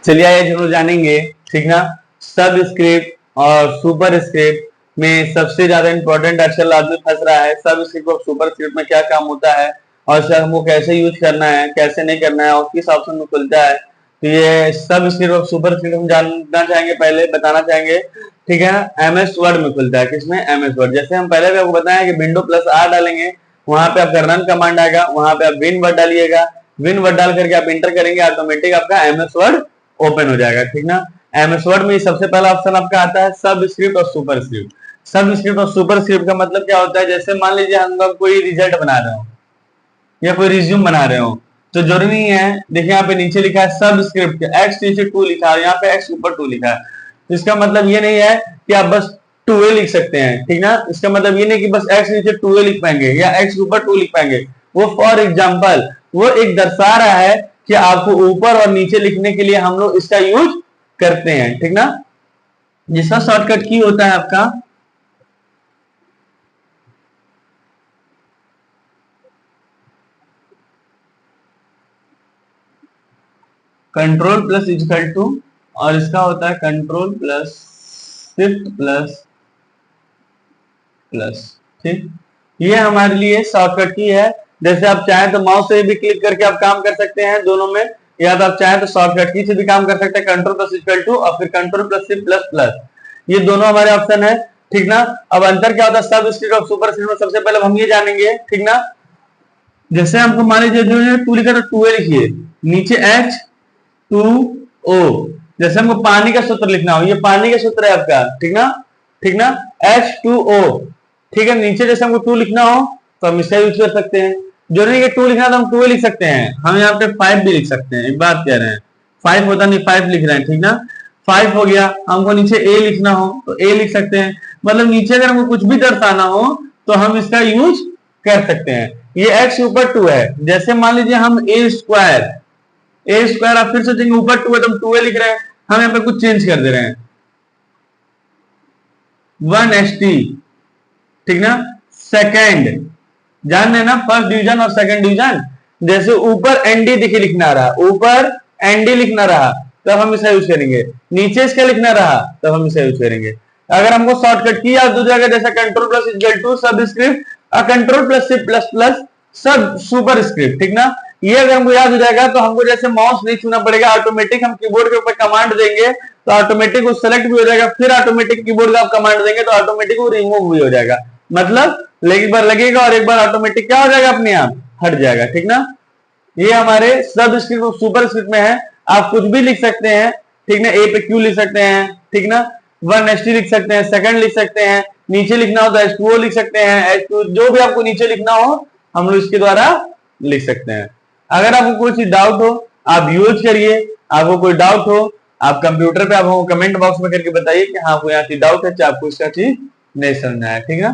चलिए आइए जरूर जानेंगे, ठीक ना। सब स्क्रिप्ट और सुपर स्क्रिप्ट में सबसे ज्यादा इंपॉर्टेंट आजकल आदमी फंस रहा है। सब स्क्रिप्ट और सुपर स्क्रिप्ट में क्या काम होता है और सर हमको कैसे यूज करना है, कैसे नहीं करना है और किस ऑप्शन में खुलता है। तो ये सब स्क्रिप्ट और सुपर स्क्रिप्ट हम जानना चाहेंगे, पहले बताना चाहेंगे, ठीक है। एमएस वर्ड में खुलता है, किसमें? MS word. जैसे हम पहले भी आपको बताया कि विंडो प्लस आर डालेंगे, वहां पे आपका रन कमांड आएगा, वहां पे आप विन वर्ड डालिएगा, विन वर्ड डाल करके आप इंटर करेंगे, ऑटोमेटिक आपका एमएस वर्ड ओपन हो जाएगा, ठीक ना। एमएस वर्ड में सबसे पहला ऑप्शन आपका आता है सब स्क्रिप्ट और सुपर स्क्रिप्ट। सब स्क्रिप्ट और सुपर स्क्रिप्ट का मतलब क्या होता है? जैसे मान लीजिए हम लोग कोई रिजल्ट बना रहे हो या कोई रिज्यूम बना रहे हो, तो जरूरी नहीं है, देखिए यहाँ पे नीचे लिखा है सब स्क्रिप्ट, एक्स नीचे 2 लिखा है, यहाँ पे एक्स ऊपर 2 लिखा है। तो इसका मतलब ये नहीं है कि आप बस 2a लिख सकते हैं, ठीक ना। इसका मतलब ये नहीं कि बस एक्स नीचे 2a लिख पाएंगे या एक्स ऊपर 2 लिख पाएंगे। वो फॉर एग्जाम्पल वो एक दर्शा रहा है कि आपको ऊपर और नीचे लिखने के लिए हम लोग इसका यूज करते हैं, ठीक ना। जिसका शॉर्टकट की होता है आपका कंट्रोल प्लस इक्वल टू, और इसका होता है control plus shift plus plus, ठीक। ये हमारे लिए शॉर्टकट की है। जैसे आप चाहें तो माउस से भी क्लिक करके आप काम कर सकते हैं दोनों में, या तो आप चाहें तो शॉर्टकट की से भी काम कर सकते हैं, कंट्रोल प्लस इक्वल टू और फिर control plus shift plus plus. ये दोनों हमारे ऑप्शन है, ठीक ना। अब अंतर क्या होता है सब स्क्रिप्ट और सुपर स्क्रिप्ट में? सबसे पहले हम ये जानेंगे, ठीक ना। जैसे हमको मान लीजिए जो 2 लिखा तो 2a लिखिए, नीचे H2O। जैसे हमको पानी का सूत्र लिखना हो, ये पानी का सूत्र है आपका, ठीक ना, ठीक ना, H2O, ठीक है। नीचे जैसे हमको 2 लिखना हो तो हम इसका यूज कर सकते हैं। जो नहीं कि 2 लिखना तो हम 2 लिख सकते हैं, हम यहाँ पे 5 भी लिख सकते हैं। एक बात कह रहे हैं 5 होता नहीं, 5 लिख रहे हैं, ठीक ना। 5 हो गया। हमको नीचे a लिखना हो तो a लिख सकते हैं। मतलब नीचे अगर हमको कुछ भी दर्शाना हो तो हम इसका यूज कर सकते हैं। ये x ऊपर 2 है, जैसे मान लीजिए हम a स्क्वायर आप फिर सोचेंगे ऊपर 2 है तो हम 2a लिख रहे हैं, हम यहाँ पे कुछ चेंज कर दे रहे हैं 1st, ठीक ना। सेकंड जान लेना, फर्स्ट डिवीजन और सेकंड डिवीजन। जैसे ऊपर एनडी देखिए लिखना रहा, ऊपर एनडी लिखना रहा तब हम इसका यूज करेंगे, नीचे इसका लिखना रहा तब हम इसका यूज करेंगे। अगर हमको शॉर्टकट की याद हो जाएगा जैसे कंट्रोल प्लस इक्वल टू सब स्क्रिप्ट और control plus shift plus plus सब सुपर स्क्रिप्ट, ठीक ना। ये अगर हमको याद हो जाएगा तो हमको जैसे माउस नहीं छूना पड़ेगा, ऑटोमेटिक हम कीबोर्ड के ऊपर कमांड देंगे तो ऑटोमेटिक वो सेलेक्ट भी हो जाएगा, फिर ऑटोमेटिक कीबोर्ड का आप कमांड देंगे तो ऑटोमेटिक वो रिमूव भी हो जाएगा। मतलब एक बार लगेगा और एक बार ऑटोमेटिक क्या हो जाएगा, अपने आप हट जाएगा, ठीक ना। ये हमारे सब स्क्रिप्ट और सुपर स्क्रिप्ट में है। आप कुछ भी लिख सकते हैं, ठीक ना। ए पे क्यू लिख सकते हैं, ठीक ना। 1st लिख सकते हैं, सेकंड लिख सकते हैं, नीचे लिखना हो तो H2O लिख सकते हैं, H2 जो भी आपको नीचे लिखना हो हम लोग इसके द्वारा लिख सकते हैं। अगर आपको कोई चीज डाउट हो आप यूज करिए, आपको कोई डाउट हो आप कंप्यूटर पे आप कमेंट बॉक्स में करके बताइए कि हाँ आपको यहाँ चीज डाउट है, आपको इसका चीज नहीं समझना है, ठीक है।